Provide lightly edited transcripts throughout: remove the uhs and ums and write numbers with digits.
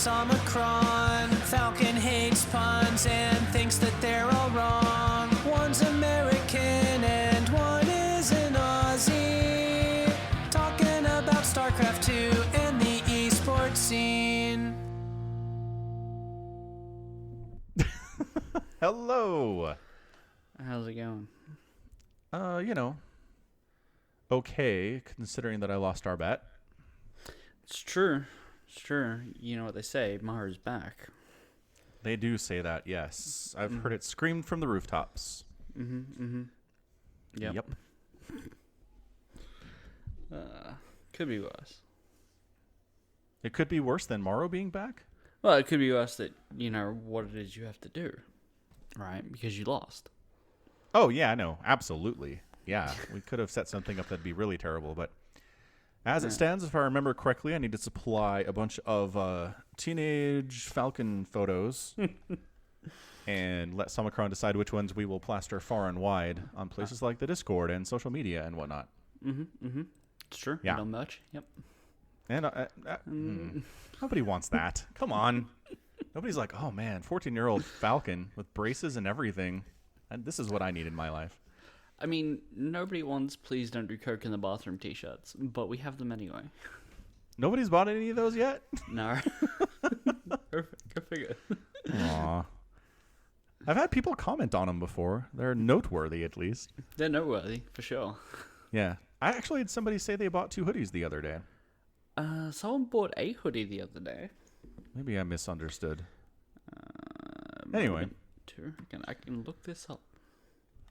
it's Omicron. Falcon hates puns and thinks that they're all wrong. One's American and one is an Aussie. Talking about StarCraft 2 and the esports scene. Hello. How's it going? Okay, considering that I lost our bet. It's true. It's true. You know what they say, Maru Is Back. They do say that, yes. I've heard it screamed from the rooftops. Yep. Could be worse. It could be worse than Maru being back? Well, it could be worse that you know what it is you have to do, right? Because you lost. Oh, yeah, no, absolutely. Yeah, we could have set something up that'd be really terrible, but as it stands, if I remember correctly, I need to supply a bunch of teenage Falcon photos and let Somicron decide which ones we will plaster far and wide on places like the Discord and social media and whatnot. It's true. Yeah. No merch. Yep. And nobody wants that. Come on. Nobody's like, oh, man, 14-year-old Falcon with braces and everything. And this is what I need in my life. I mean, nobody wants "Please Don't Do Coke in the Bathroom" T-shirts, but we have them anyway. Nobody's bought any of those yet? No. Go figure. Aw. I've had people comment on them before. They're noteworthy, at least. They're noteworthy, for sure. Yeah. I actually had somebody say they bought 2 hoodies the other day. Someone bought a hoodie the other day. Maybe I misunderstood. Anyway. I can look this up.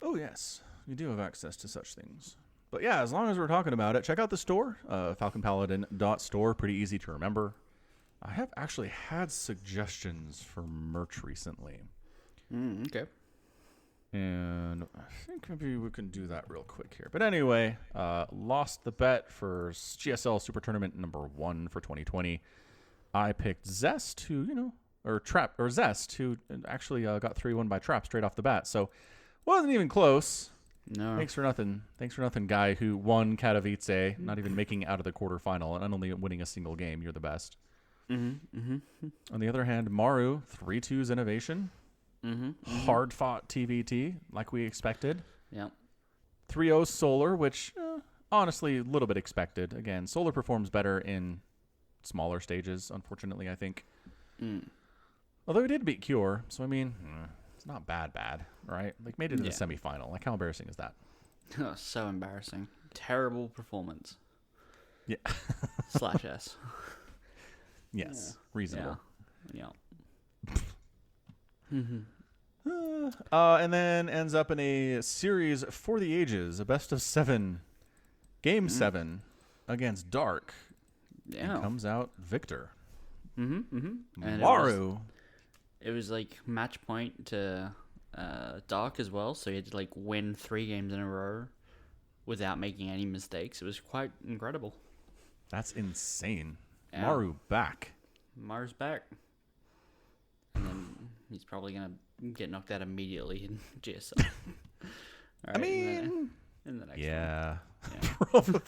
Oh, yes. You do have access to such things. But yeah, as long as we're talking about it, check out the store, falconpaladin.store. Pretty easy to remember. I have actually had suggestions for merch recently. Okay. And I think maybe we can do that real quick here. But anyway, lost the bet for GSL Super Tournament #1 for 2020. I picked Zest, who, Zest, who actually got 3-1 by Trap straight off the bat. So wasn't even close. No. Thanks for nothing, guy who won Katowice, not even making it out of the quarterfinal and only winning a single game. You're the best. On the other hand, Maru, 3-2's innovation. Hard-fought TVT, like we expected. Yep. 3-0 Solar, which, honestly, a little bit expected. Again, Solar performs better in smaller stages, unfortunately, I think. Although he did beat Cure, so, I mean, it's not bad, right? Like, made it to the semifinal. Like, how embarrassing is that? Oh, so embarrassing. Terrible performance. Yeah. /S. Yes. Reasonable. Yeah. And then ends up in a series for the ages, a best of 7, game 7 against Dark. Yeah. And comes out victor. And Maru. It was like match point to Dark as well, so he had to like win 3 games in a row without making any mistakes. It was quite incredible. That's insane. Yeah. Maru back. Maru's back. And then he's probably going to get knocked out immediately in GSL. Right, I mean, in the next one. Yeah. Probably.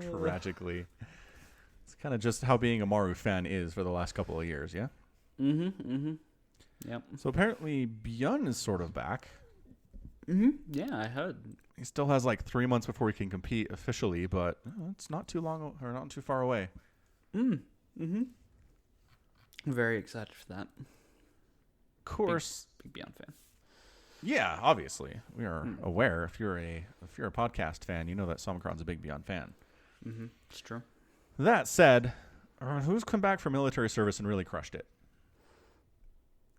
Tragically. It's kind of just how being a Maru fan is for the last couple of years, yeah? Yep. So apparently Byun is sort of back. Yeah, I heard. He still has like 3 months before he can compete officially, but it's not too long or not too far away. Very excited for that. Of course. Big Beyond fan. Yeah, obviously. We are aware. If you're a podcast fan, you know that Somicron's a big Beyond fan. It's true. That said, who's come back from military service and really crushed it?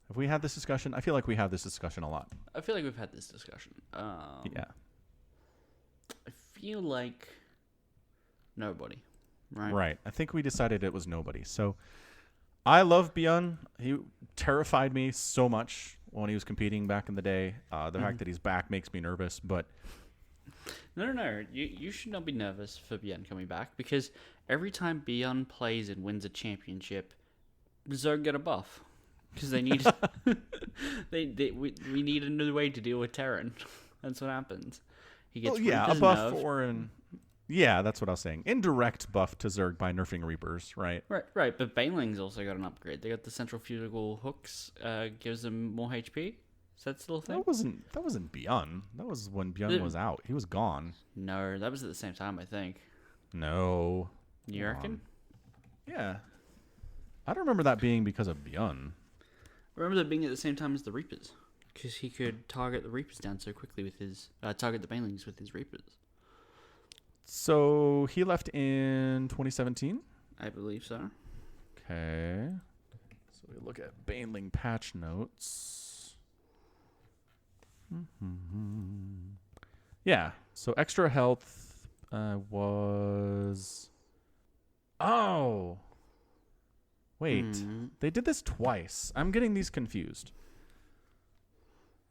Have we had this discussion? I feel like we have this discussion a lot. I feel like we've had this discussion. Yeah. I feel like nobody, right? Right. I think we decided it was nobody. So I love Byun. He terrified me so much when he was competing back in the day. The fact that he's back makes me nervous, but... No. You should not be nervous for Byun coming back, because every time Byun plays and wins a championship, Zerg get a buff. Because they need... we need a new way to deal with Terran. That's what happens. He gets a buff or an... Yeah, that's what I was saying. Indirect buff to Zerg by nerfing Reapers, right? Right. But Baneling's also got an upgrade. They got the central fusible hooks, gives them more HP. Is that still a thing? That wasn't Beyond. That was when Beyond was out. He was gone. No, that was at the same time, I think. No. You reckon? Yeah. I don't remember that being because of Beyond. I remember that being at the same time as the Reapers. Because he could target the Reapers down so quickly with his... target the Banelings with his Reapers. So he left in 2017? I believe so. Okay. So we look at Baneling patch notes. Yeah. So extra health was... Oh! Wait. They did this twice. I'm getting these confused.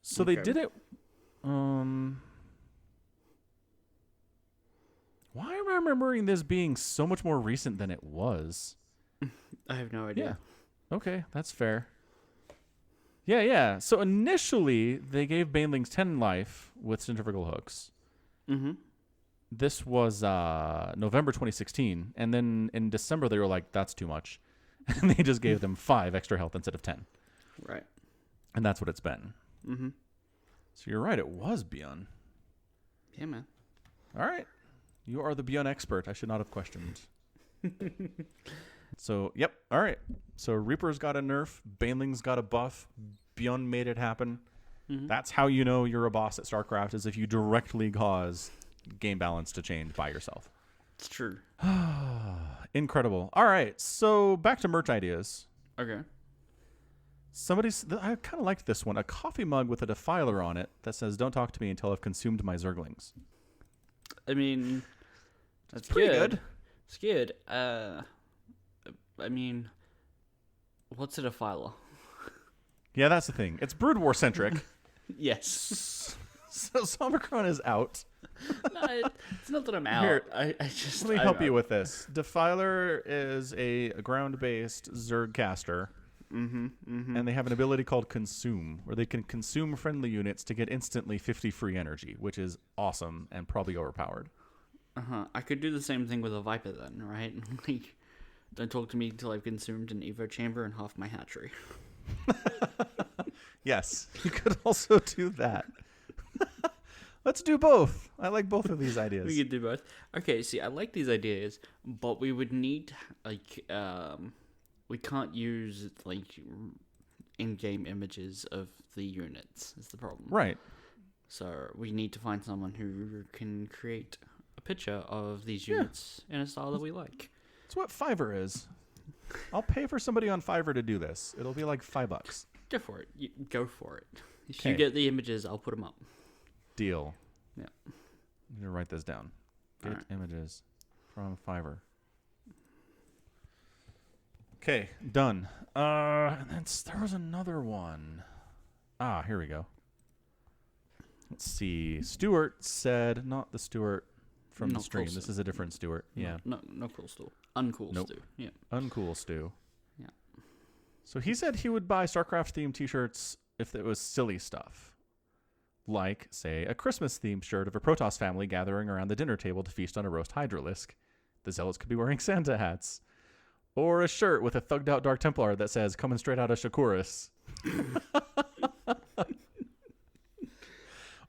So they did it... Why am I remembering this being so much more recent than it was? I have no idea. Yeah. Okay, that's fair. Yeah. So initially, they gave Banelings 10 life with centrifugal hooks. Mm-hmm. This was November 2016. And then in December, they were like, that's too much. And they just gave them 5 extra health instead of 10. Right. And that's what it's been. Mm-hmm. So you're right, it was Beyond. Yeah, man. All right. You are the Beyond expert. I should not have questioned. So, yep. All right. So Reaper's got a nerf. Baneling's got a buff. Beyond made it happen. Mm-hmm. That's how you know you're a boss at StarCraft, is if you directly cause game balance to change by yourself. It's true. Incredible. All right. So back to merch ideas. Okay. I kind of liked this one. A coffee mug with a defiler on it that says, "Don't talk to me until I've consumed my Zerglings." I mean, that's pretty good. It's good. I mean, what's a defiler? Yeah, that's the thing. It's Brood War centric. Yes. So Sombercron is out. No, it's not that I'm out. Here, I just... Let me help you with this. Defiler is a ground-based Zerg caster. And they have an ability called Consume, where they can consume friendly units to get instantly 50 free energy, which is awesome and probably overpowered. I could do the same thing with a Viper then, right? Like, don't talk to me until I've consumed an Evo chamber and half my hatchery. Yes, you could also do that. Let's do both. I like both of these ideas. We could do both. Okay, see, I like these ideas, but we would need, like, we can't use, like, in-game images of the units, is the problem. Right. So we need to find someone who can create a picture of these units in a style that we like. That's what Fiverr is. I'll pay for somebody on Fiverr to do this. It'll be like $5. Go for it. Go for it. If Okay. you get the images, I'll put them up. Deal. Yeah. I'm going to write this down. Get images from Fiverr. Okay, done. And then there was another one. Here we go. Let's see. Stuart said, not the Stuart from the Not stream. cool This Stu. is a different Stuart. Yeah. No cool Stu. Uncool Nope. Stu. Yeah. Uncool Stu. Yeah. So he said he would buy StarCraft themed t-shirts if it was silly stuff. Like, say, a Christmas themed shirt of a Protoss family gathering around the dinner table to feast on a roast Hydralisk. The Zealots could be wearing Santa hats. Or a shirt with a thugged out Dark Templar that says, "Coming straight out of Shakuris."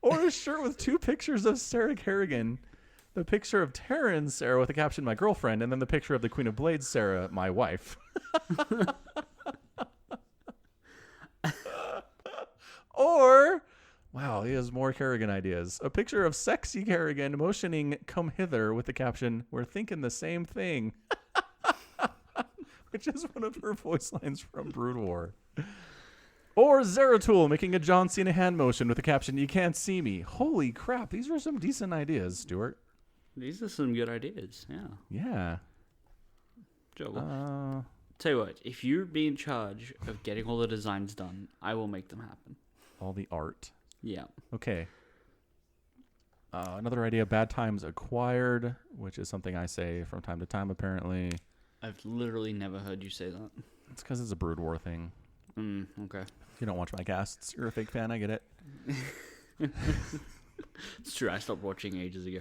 Or a shirt with 2 pictures of Sarah Kerrigan. The picture of Terran Sarah with the caption, "My girlfriend," and then the picture of the Queen of Blades Sarah, "My wife." Or, wow, he has more Kerrigan ideas. A picture of sexy Kerrigan motioning, "Come hither," with the caption, "We're thinking the same thing." Which is one of her voice lines from Brood War. Or Zeratul making a John Cena hand motion with the caption, "You can't see me." Holy crap, these are some decent ideas, Stuart. These are some good ideas. Yeah. Yeah. Sure. Tell you what, if you be in charge of getting all the designs done, I will make them happen. All the art. Yeah. Okay. Another idea, bad times acquired, which is something I say from time to time, apparently. I've literally never heard you say that. It's because it's a Brood War thing. Okay. You don't watch my casts. You're a fake fan. I get it. It's true. I stopped watching ages ago.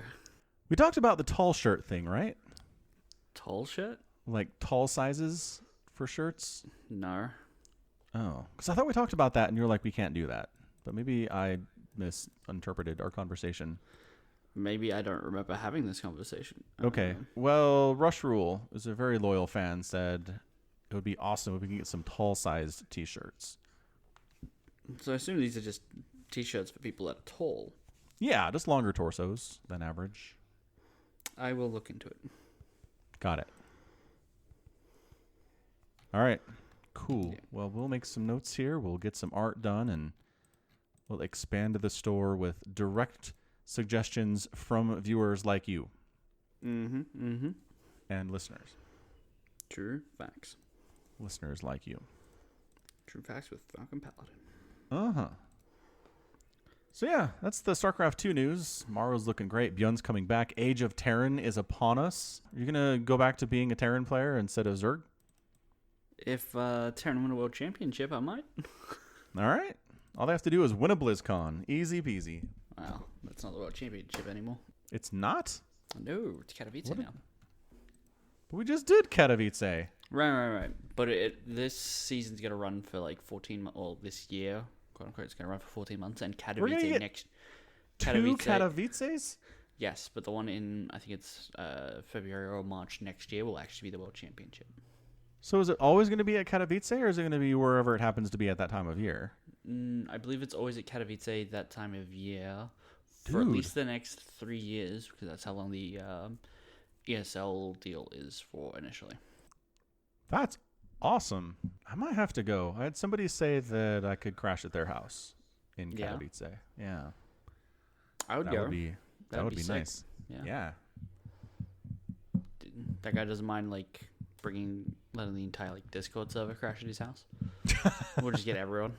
We talked about the tall shirt thing, right? Tall shirt? Like tall sizes for shirts? No. Oh, because I thought we talked about that, and you were like, we can't do that. But maybe I misinterpreted our conversation. Maybe I don't remember having this conversation. Okay. Well, Rush Rule is a very loyal fan, said it would be awesome if we could get some tall-sized T-shirts. So I assume these are just T-shirts for people that are tall. Yeah, just longer torsos than average. I will look into it. Got it. All right. Cool. Yeah. Well, we'll make some notes here. We'll get some art done, and we'll expand the store with direct suggestions from viewers like you. And listeners. True facts. Listeners like you. True facts with Falcon Paladin. Uh-huh. So yeah, that's the StarCraft 2 news. Maru's looking great. Bjorn's coming back. Age of Terran is upon us. Are you going to go back to being a Terran player instead of Zerg? If Terran win a world championship, I might. All right. All they have to do is win a BlizzCon. Easy peasy. Wow, that's not the world championship anymore. It's not? No, it's Katowice now. But we just did Katowice. Right. But this season's going to run for like 14 months, or this year, quote unquote, it's going to run for 14 months, and Katowice next. Two Katowices? Yes, but the one in, I think it's February or March next year will actually be the world championship. So is it always going to be at Katowice, or is it going to be wherever it happens to be at that time of year? I believe it's always at Katowice that time of year for at least the next 3 years, because that's how long the ESL deal is for initially. That's awesome. I might have to go. I had somebody say that I could crash at their house in Katowice. Yeah. I would go. That would be nice. Yeah. That guy doesn't mind like letting the entire like Discord server crash at his house. We'll just get everyone.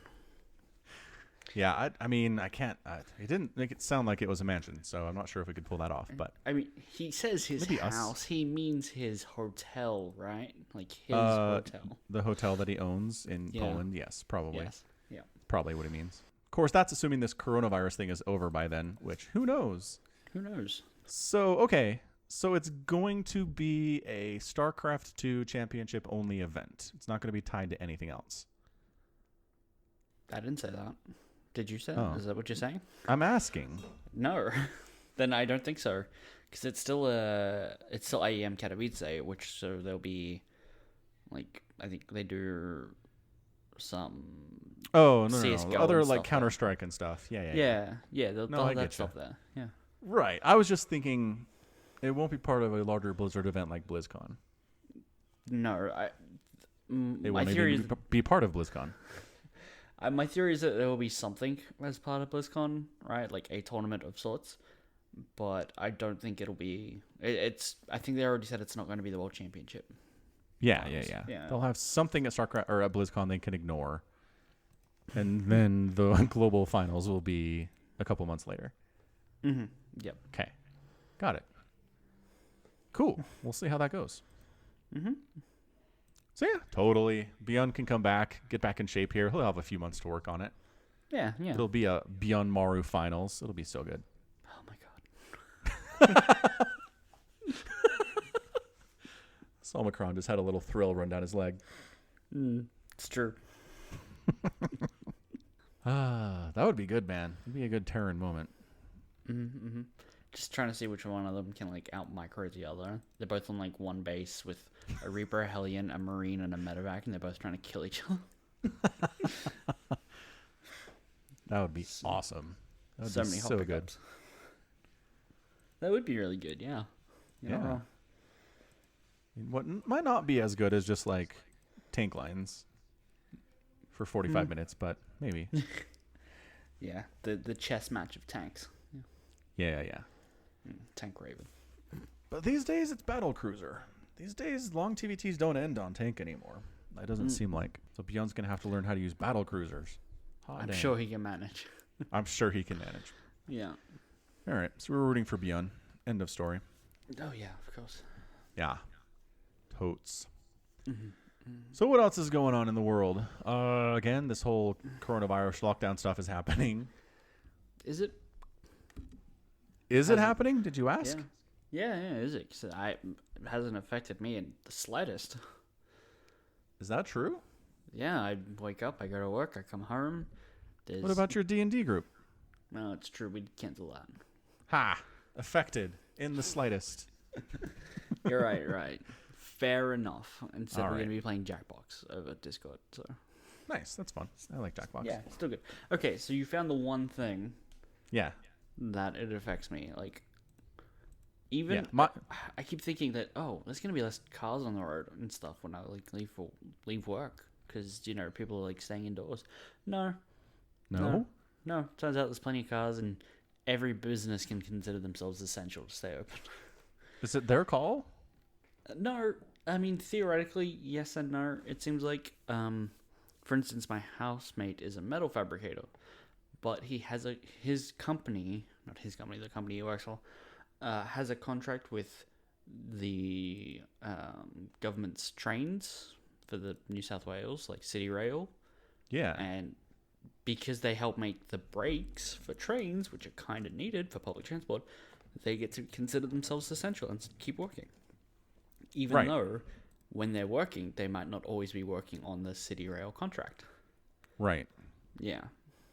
Yeah, I mean, I can't. He didn't make it sound like it was a mansion, so I'm not sure if we could pull that off. But I mean, he says his house. He means his hotel, right? Like his hotel. The hotel that he owns in Poland. Yes, probably. Yes. Yeah. Probably what he means. Of course, that's assuming this coronavirus thing is over by then, which who knows? Who knows? So, okay. So it's going to be a StarCraft 2 championship only event. It's not going to be tied to anything else. I didn't say that. Did you say that? Oh. Is that what you're saying? I'm asking. No. Then I don't think so. Because it's still IEM Katowice, which so there'll be, like, I think they do some no. CSGO Other, and like, stuff Counter-Strike and stuff. Yeah. They'll have that stuff there. Yeah. Right. I was just thinking it won't be part of a larger Blizzard event like BlizzCon. No. It won't even be part of BlizzCon. My theory is that there will be something as part of BlizzCon, right? Like a tournament of sorts. But I don't think it'll be... I think they already said it's not going to be the World Championship. Yeah. They'll have something at StarCraft or at BlizzCon they can ignore. And then the global finals will be a couple months later. Mm-hmm. Yep. Okay. Got it. Cool. We'll see how that goes. Mm-hmm. So yeah, totally. Bjorn can come back, get back in shape here. He'll have a few months to work on it. Yeah. It'll be a Bjorn Maru finals. It'll be so good. Oh my god. Omicron just had a little thrill run down his leg. It's true. That would be good, man. It'd be a good Terran moment. Mm-hmm. Just trying to see which one of them can like out micro the other. They're both on like one base with a Reaper, a Hellion, a Marine, and a Medevac, and they're both trying to kill each other. That would be awesome. That would so be many so hot good. pickups. That would be really good, yeah. You're not wrong. What might not be as good as just like tank lines for 45 minutes, but maybe. Yeah, the chess match of tanks. Yeah. Tank Raven. But these days it's battle cruiser. These days long TVTs don't end on tank anymore. That doesn't seem like. So Bjorn's gonna have to learn how to use battle cruisers. I'm sure he can manage. I'm sure he can manage. Yeah. All right, so we're rooting for Bjorn. End of story. Oh yeah, of course. Yeah. Totes. So what else is going on in the world? Again, this whole coronavirus lockdown stuff is happening. Is it? Is it happening? Did you ask? Yeah. Yeah, is it? 'Cause it hasn't affected me in the slightest. Is that true? Yeah, I wake up, I go to work, I come home. What about your D&D group? No, it's true. We'd cancel that. Ha! Affected in the slightest. You're right. Fair enough. Instead, All we're right. going to be playing Jackbox over Discord. So Nice. That's fun. I like Jackbox. yeah, still good. Okay, so you found the one thing Yeah. that it affects me. Like, even Yeah. I keep thinking that there's going to be less cars on the road and stuff when I like leave work because people are like staying indoors. No. Turns out there's plenty of cars and every business can consider themselves essential to stay open. Is it their call? No, I mean theoretically, yes and no. It seems like, for instance, my housemate is a metal fabricator, but he has the company he works for, has a contract with the government's trains for the New South Wales, like City Rail, Yeah. and because they help make the brakes for trains, which are kind of needed for public transport, they get to consider themselves essential and keep working. Even though when they're working, they might not always be working on the City Rail contract. Right. Yeah.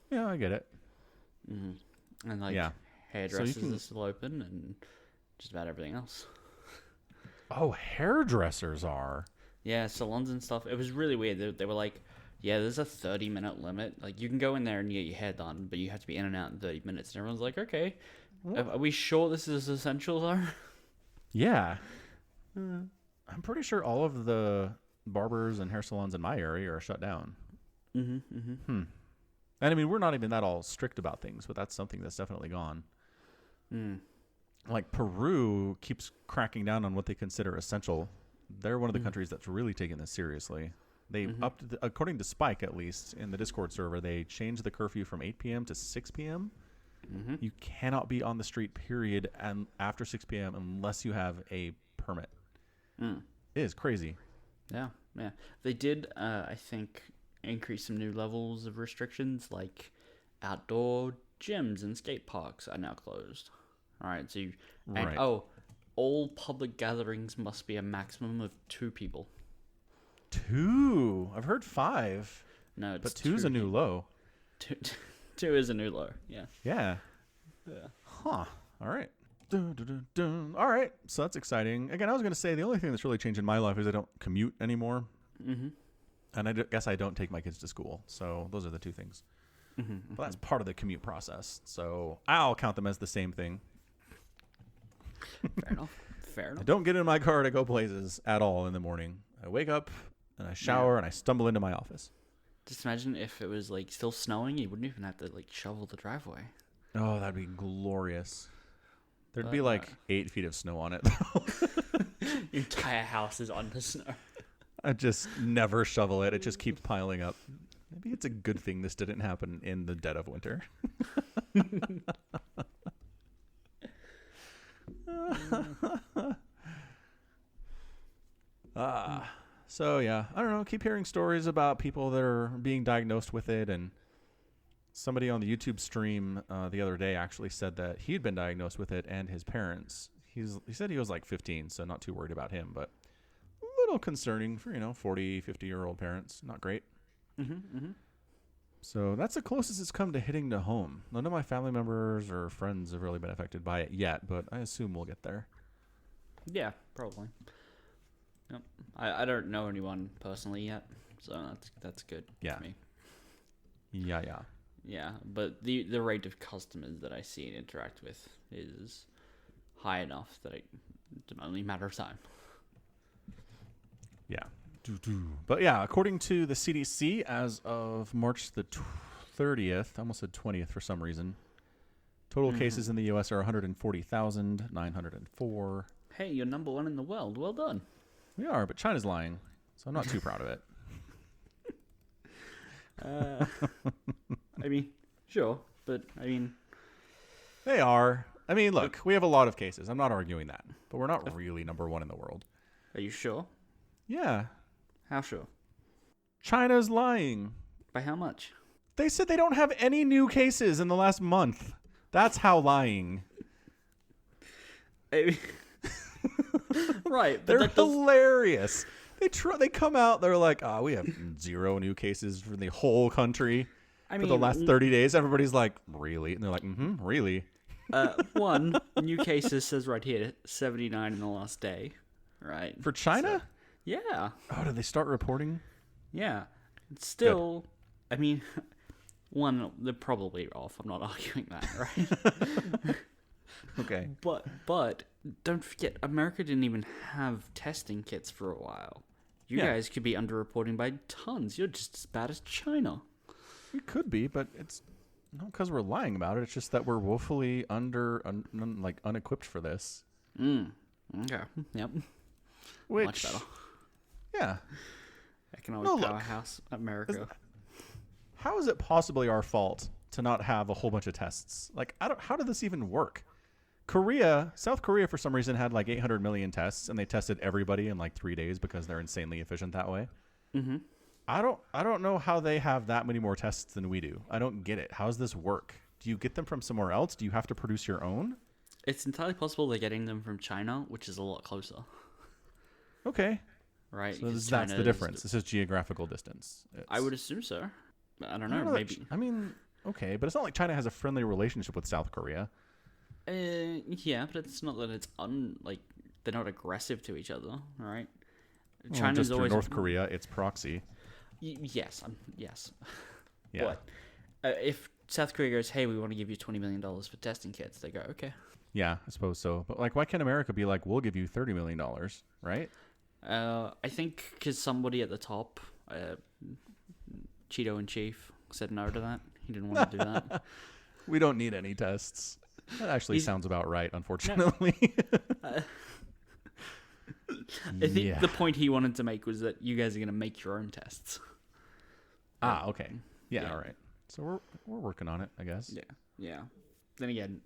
Yeah, I get it. Mm-hmm. And like Yeah. hairdressers are still open and just about everything else. Oh, hairdressers are. Yeah, salons and stuff. It was really weird. They were like, yeah, there's a 30-minute limit. Like, you can go in there and get your hair done, but you have to be in and out in 30 minutes. And everyone's like, okay, are we sure this is essential, though? Yeah. I'm pretty sure all of the barbers and hair salons in my area are shut down. And I mean, we're not even that all strict about things, but that's something that's definitely gone. Like Peru keeps cracking down on what they consider essential. They're one of the countries that's really taking this seriously. They upped, according to Spike at least, in the Discord server, they changed the curfew from 8 p.m. to 6 p.m. You cannot be on the street, period, and after 6 p.m. unless you have a permit. It is crazy. Yeah. They did, I think, increase some new levels of restrictions, like outdoor gyms and skate parks are now closed. All right, so all public gatherings must be a maximum of 2 people. 2? I've heard 5. No, it's but 2's a new low. 2 is a new low. Yeah. Yeah. Huh. All right. Dun, dun, dun, dun. All right. So that's exciting. Again, I was going to say the only thing that's really changed in my life is I don't commute anymore. And I guess I don't take my kids to school. So those are the 2 things. But that's part of the commute process. So I'll count them as the same thing. Fair enough. I don't get in my car to go places at all in the morning. I wake up and I shower and I stumble into my office. Just imagine if it was like still snowing, you wouldn't even have to like shovel the driveway. Oh, that'd be glorious. There'd be like 8 feet of snow on it, though. Your entire house is under snow. I just never shovel it. It just keeps piling up. Maybe it's a good thing this didn't happen in the dead of winter. So yeah, I don't know. Keep hearing stories about people that are being diagnosed with it, and somebody on the YouTube stream the other day actually said that he'd been diagnosed with it and his parents. He said he was like 15, so not too worried about him, but a little concerning for 40, 50-year-old parents. Not great. So that's the closest it's come to hitting to home. None of my family members or friends have really been affected by it yet, but I assume we'll get there. Yeah, probably. Yep. I don't know anyone personally yet, so that's good for me. Yeah. Yeah, but the rate of customers that I see and interact with is high enough that it's only a matter of time. Yeah. But yeah, according to the CDC, as of March the 30th, I almost said 20th for some reason, total cases in the U.S. are 140,904. Hey, you're number 1 in the world. Well done. We are, but China's lying, so I'm not too proud of it. I mean, sure, but I mean... They are. I mean, look, we have a lot of cases. I'm not arguing that, but we're not really number 1 in the world. Are you sure? Yeah. How sure? China's lying. By how much? They said they don't have any new cases in the last month. That's how lying. Right, but They're that does, hilarious. They come out. They're like, we have 0 new cases for the whole country for the last 30 days. Everybody's like, really? And they're like, really? one new cases says right here 79 in the last day, right? For China? So, yeah, Oh, did they start reporting? yeah. Still, I mean, one, they're probably off. I'm not arguing that, right? Okay. But don't forget, America didn't even have testing kits for a while. You Yeah. guys could be underreporting by tons. You're just as bad as China. We could be, but it's not because we're lying about it. It's just that we're woefully unequipped for this. Okay. Yep. Which, Much better. yeah. Economic No, look. powerhouse, America. How is it possibly our fault to not have a whole bunch of tests? Like, how did this even work? South Korea, for some reason, had like 800 million tests, and they tested everybody in like 3 days because they're insanely efficient that way. Mm-hmm. I don't know how they have that many more tests than we do. I don't get it. How does this work? Do you get them from somewhere else? Do you have to produce your own? It's entirely possible they're getting them from China, which is a lot closer. Okay. Right? So because that's the China difference. This is geographical distance. I would assume so. I don't I know. don't know that Maybe. I mean, okay, but it's not like China has a friendly relationship with South Korea. Yeah, but it's not that it's they're not aggressive to each other, right? Well, China's just through always North Korea, it's proxy. Yes, yes. Yeah. But if South Korea goes, "Hey, we want to give you $20 million for testing kits," they go, "Okay." Yeah, I suppose so. But like, why can't America be like, we'll give you $30 million, right? I think because somebody at the top, Cheeto in chief, said no to that. He didn't want to do that. We don't need any tests. That actually sounds about right, unfortunately. I think the point he wanted to make was that you guys are going to make your own tests. Okay. Yeah, all right. So we're working on it, I guess. Yeah. Then again,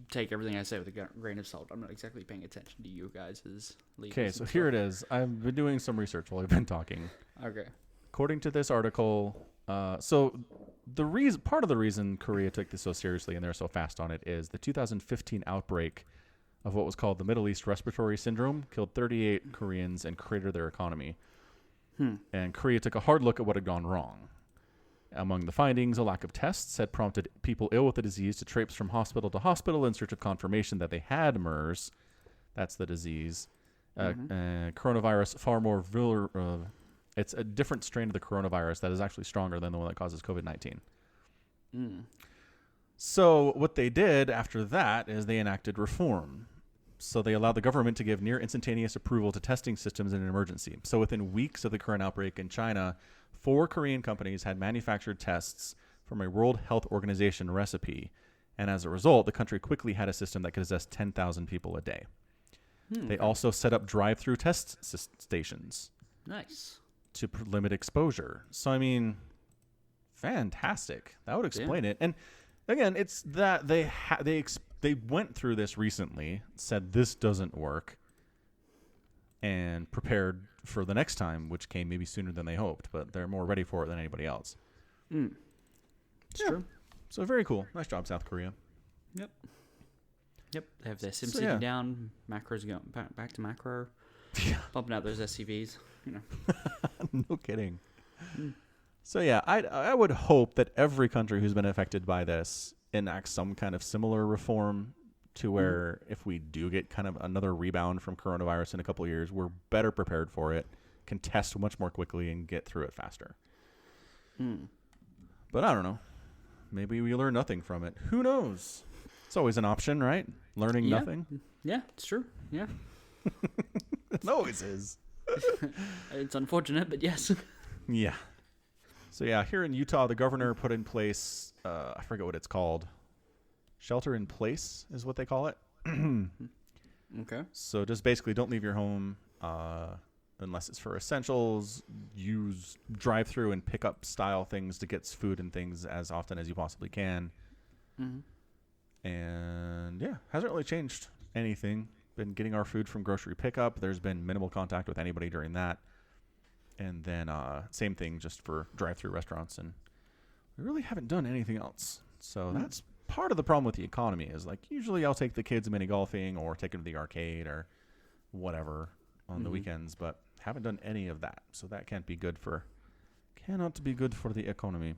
take everything I say with a grain of salt. I'm not exactly paying attention to you guys as leaders. Okay, so here it is. I've been doing some research while we've been talking. Okay. According to this article, so part of the reason Korea took this so seriously and they're so fast on it is the 2015 outbreak of what was called the Middle East Respiratory Syndrome killed 38 Koreans and cratered their economy. And Korea took a hard look at what had gone wrong. Among the findings, a lack of tests had prompted people ill with the disease to traipse from hospital to hospital in search of confirmation that they had MERS. That's the disease. Coronavirus, far more it's a different strain of the coronavirus that is actually stronger than the one that causes COVID-19. So what they did after that is they enacted reform. So they allowed the government to give near instantaneous approval to testing systems in an emergency. So within weeks of the current outbreak in China, 4 Korean companies had manufactured tests from a World Health Organization recipe. And as a result, the country quickly had a system that could assess 10,000 people a day. They also set up drive-through test stations. Nice. To limit exposure. So, I mean, fantastic. That would explain it. And again, it's that they went through this recently, said this doesn't work, and prepared for the next time, which came maybe sooner than they hoped, but they're more ready for it than anybody else. It's true. So very cool. Nice job, South Korea. Yep. They have their sim sitting down. Macros going back to macro. Bumping out those SCVs. You know. No kidding. So yeah, I would hope that every country who's been affected by this enacts some kind of similar reform to where if we do get kind of another rebound from coronavirus in a couple of years, we're better prepared for it, can test much more quickly and get through it faster. But I don't know. Maybe we learn nothing from it. Who knows? It's always an option, right? Learning nothing. Yeah, it's true. Yeah. It always is. It's unfortunate, but yes. Yeah. So yeah, here in Utah, the governor put in place, I forget what it's called. Shelter in place is what they call it. Okay. So just basically don't leave your home unless it's for essentials. Use drive-through and pick-up style things to get food and things as often as you possibly can. And yeah, hasn't really changed anything. Been getting our food from grocery pickup. There's been minimal contact with anybody during that. And then same thing just for drive-through restaurants. And we really haven't done anything else. So that's part of the problem with the economy is like usually I'll take the kids mini golfing or take them to the arcade or whatever on the weekends, but haven't done any of that. So that cannot be good for the economy.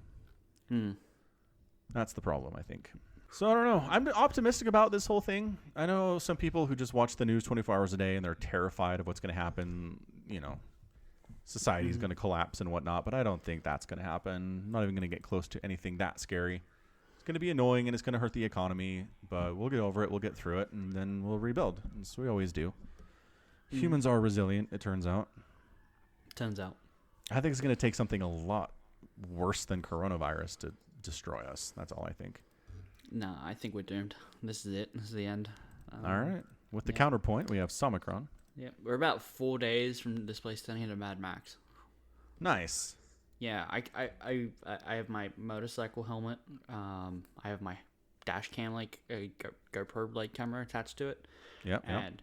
That's the problem, I think. So I don't know. I'm optimistic about this whole thing. I know some people who just watch the news 24 hours a day and they're terrified of what's going to happen. You know, society's going to collapse and whatnot, but I don't think that's going to happen. I'm not even going to get close to anything that scary. It's going to be annoying and it's going to hurt the economy, but we'll get over it. We'll get through it, and then we'll rebuild, as we always do. Humans are resilient, it turns out. I think it's going to take something a lot worse than coronavirus to destroy us. That's all I think. No, I think we're doomed. This is it. This is the end. All right. With the counterpoint, we have Somicron. Yeah, we're about 4 days from this place turning into Mad Max. Nice. Yeah, I have my motorcycle helmet. I have my dash cam, like a GoPro like camera attached to it. Yep. And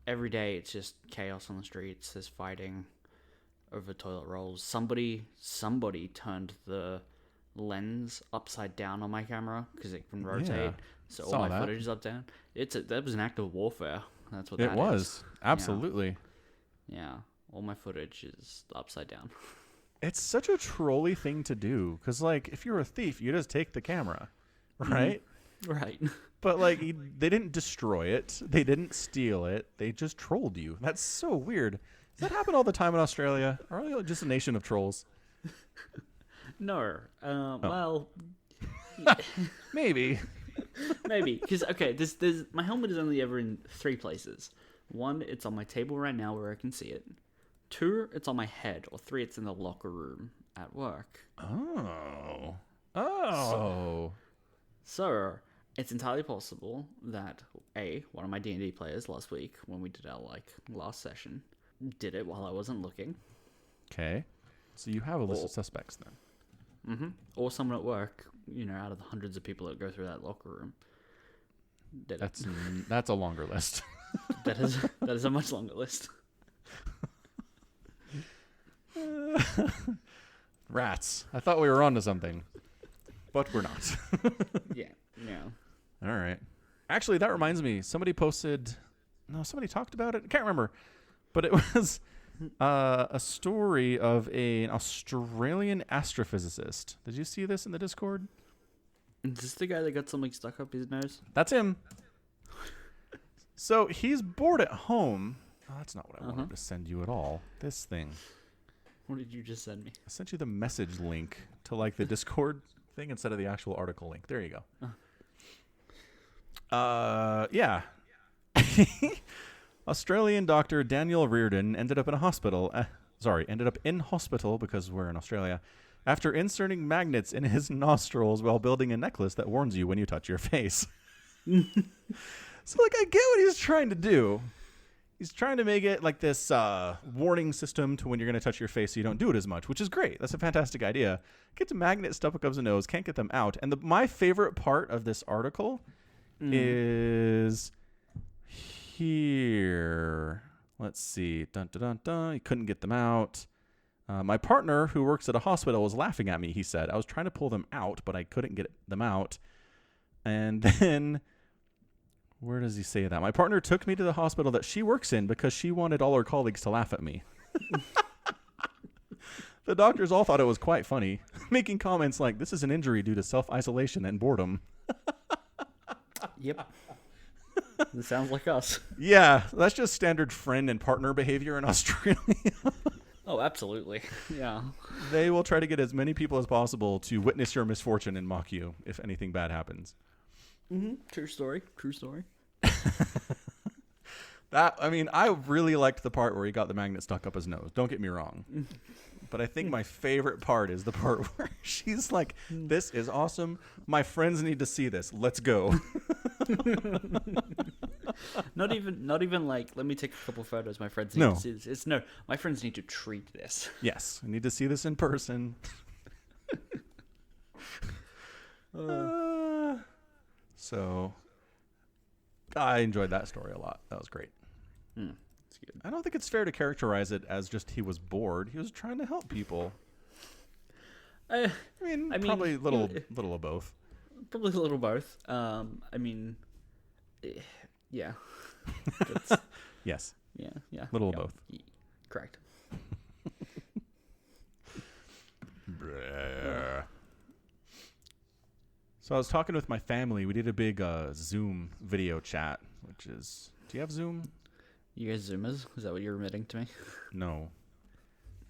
every day it's just chaos on the streets. There's fighting over toilet rolls. Somebody turned the lens upside down on my camera because it can rotate, so all my footage is up down. That was an act of warfare. That's what that was. Absolutely. Yeah, all my footage is upside down. It's such a trolly thing to do because, like, if you're a thief, you just take the camera, right? Right. But like, they didn't destroy it. They didn't steal it. They just trolled you. That's so weird. Does that happen all the time in Australia? Are we just a nation of trolls? No. Well, maybe. Maybe. Because, okay, there's my helmet is only ever in 3 places. 1, it's on my table right now where I can see it. 2, it's on my head. Or 3, it's in the locker room at work. Oh. So it's entirely possible that, one of my D&D players last week, when we did our, last session, did it while I wasn't looking. Okay. So you have a list of suspects then. Mm-hmm. Or someone at work, out of the hundreds of people that go through that locker room. That's a longer list. That is a much longer list. Rats. I thought we were onto something, but we're not. Yeah. All right. Actually, that reminds me. Somebody talked about it. I can't remember, but it was a story of an Australian astrophysicist. Did you see this in the Discord? Is this the guy that got something stuck up his nose? That's him. So he's bored at home. Oh, that's not what I wanted to send you at all. This thing. What did you just send me? I sent you the message link to the Discord thing instead of the actual article link. There you go. Yeah. Australian doctor Daniel Reardon ended up in hospital because we're in Australia, after inserting magnets in his nostrils while building a necklace that warns you when you touch your face. So, I get what he's trying to do. He's trying to make it like this warning system to when you're going to touch your face so you don't do it as much, which is great. That's a fantastic idea. Get the magnet stuff up the nose, can't get them out. And my favorite part of this article is here. Let's see. Dun, dun, dun, dun. He couldn't get them out. My partner, who works at a hospital, was laughing at me, he said. I was trying to pull them out, but I couldn't get them out. And then, where does he say that? My partner took me to the hospital that she works in because she wanted all her colleagues to laugh at me. The doctors all thought it was quite funny, making comments like, "This is an injury due to self-isolation and boredom." Yep. It sounds like us. Yeah, that's just standard friend and partner behavior in Australia. Oh, absolutely. Yeah. They will try to get as many people as possible to witness your misfortune and mock you if anything bad happens. Mm-hmm. True story. I really liked the part where he got the magnet stuck up his nose. Don't get me wrong. But I think my favorite part is the part where she's like, "This is awesome. My friends need to see this. Let's go." Not even like, let me take a couple photos. My friends need to see this. It's my friends need to treat this. Yes, I need to see this in person. So, I enjoyed that story a lot. That was great. That's good. I don't think it's fair to characterize it as just he was bored. He was trying to help people. I mean, probably a little of both. Probably a little both. Yeah. Yes. Yeah. Little of yeah. both. Correct. So I was talking with my family. We did a big Zoom video chat, which is... Do you have Zoom? You guys Zoomers? Is that what you're admitting to me? No.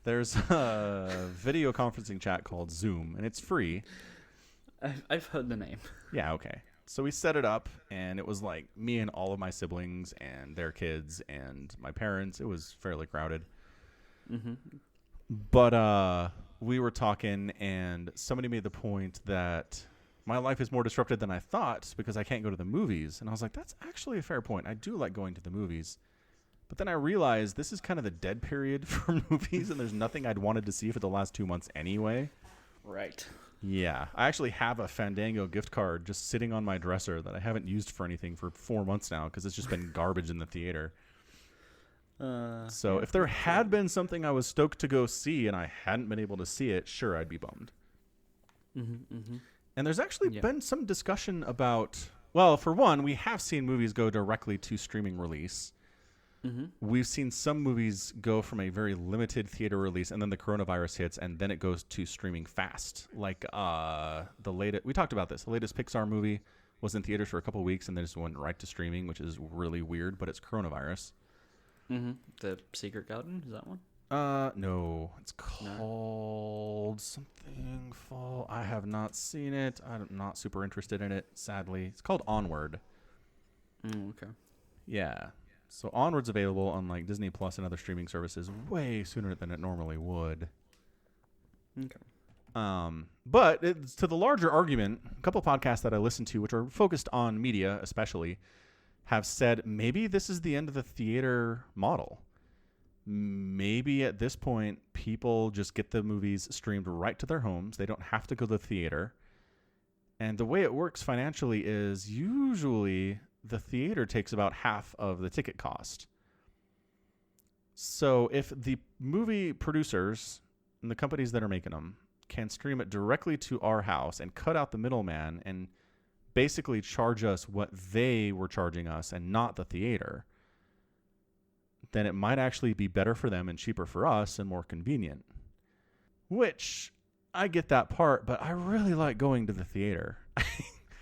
There's a video conferencing chat called Zoom, and it's free. I've heard the name. Yeah, okay. So we set it up, and it was like me and all of my siblings and their kids and my parents. It was fairly crowded. Mm-hmm. But we were talking, and somebody made the point that my life is more disrupted than I thought because I can't go to the movies. And I was like, that's actually a fair point. I do like going to the movies. But then I realized this is kind of the dead period for movies, and there's nothing I'd wanted to see for the last 2 months anyway. Right. Yeah. I actually have a Fandango gift card just sitting on my dresser that I haven't used for anything for 4 months now because it's just been garbage in the theater. So if there had been something I was stoked to go see and I hadn't been able to see it, sure, I'd be bummed. Mm-hmm, mm-hmm. And there's actually been some discussion about, well, for one, we have seen movies go directly to streaming release. Mm-hmm. We've seen some movies go from a very limited theater release and then the coronavirus hits and then it goes to streaming fast. Like the latest, we talked about this, the latest Pixar movie was in theaters for a couple of weeks and then just went right to streaming, which is really weird, but it's coronavirus. Mm-hmm. The Secret Garden, is that one? No, it's called something fall. I have not seen it. I'm not super interested in it, sadly. It's called Onward. Okay. Yeah. So Onward's available on like Disney Plus and other streaming services way sooner than it normally would. Okay. But it's to the larger argument, a couple podcasts that I listen to, which are focused on media especially, have said maybe this is the end of the theater model. Maybe at this point, people just get the movies streamed right to their homes. They don't have to go to the theater. And the way it works financially is usually the theater takes about half of the ticket cost. So if the movie producers and the companies that are making them can stream it directly to our house and cut out the middleman and basically charge us what they were charging us and not the theater, then it might actually be better for them and cheaper for us and more convenient. Which, I get that part, but I really like going to the theater.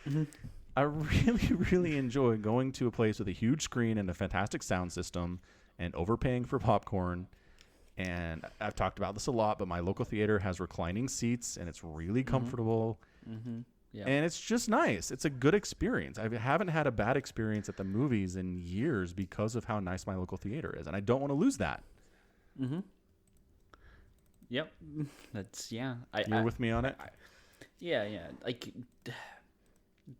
Mm-hmm. I really, really enjoy going to a place with a huge screen and a fantastic sound system and overpaying for popcorn. And I've talked about this a lot, but my local theater has reclining seats and it's really comfortable. Mm-hmm. Yeah. And it's just nice. It's a good experience. I haven't had a bad experience at the movies in years because of how nice my local theater is. And I don't want to lose that. Mm-hmm. Yep. That's, yeah. You're with me on it? Yeah. Like,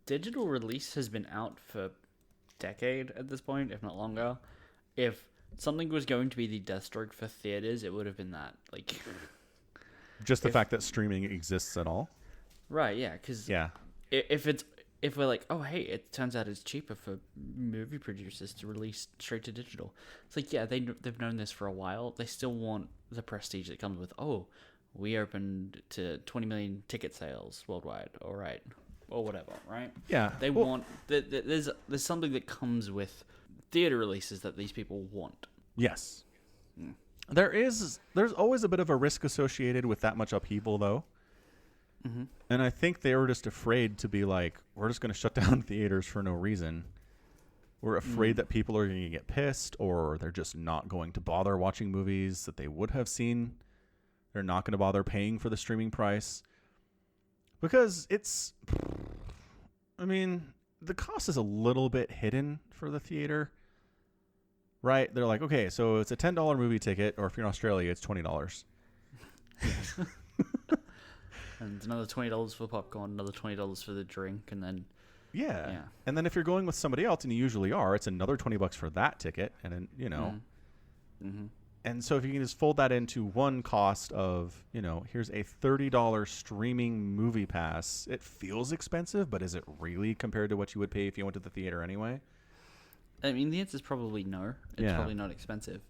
digital release has been out for a decade at this point, if not longer. If something was going to be the death stroke for theaters, it would have been that. Like, just the fact that streaming exists at all? Right, yeah, because if we're like, oh hey, it turns out it's cheaper for movie producers to release straight to digital. It's like, yeah, they've known this for a while. They still want the prestige that comes with, oh, we opened to 20 million ticket sales worldwide, all right, or whatever, right? Yeah, they want there's something that comes with theater releases that these people want. Yes, there's always a bit of a risk associated with that much upheaval, though. Mm-hmm. And I think they were just afraid to be like, we're just going to shut down theaters for no reason. We're afraid that people are going to get pissed, or they're just not going to bother watching movies that they would have seen. They're not going to bother paying for the streaming price. Because the cost is a little bit hidden for the theater, right? They're like, okay, so it's a $10 movie ticket, or if you're in Australia, it's $20. And another $20 for popcorn, another $20 for the drink, and then yeah. And then if you're going with somebody else, and you usually are, it's another $20 for that ticket, and then Mm-hmm. And so if you can just fold that into one cost of, here's a $30 streaming movie pass, it feels expensive, but is it really compared to what you would pay if you went to the theater anyway? I mean, the answer is probably no. It's probably not expensive.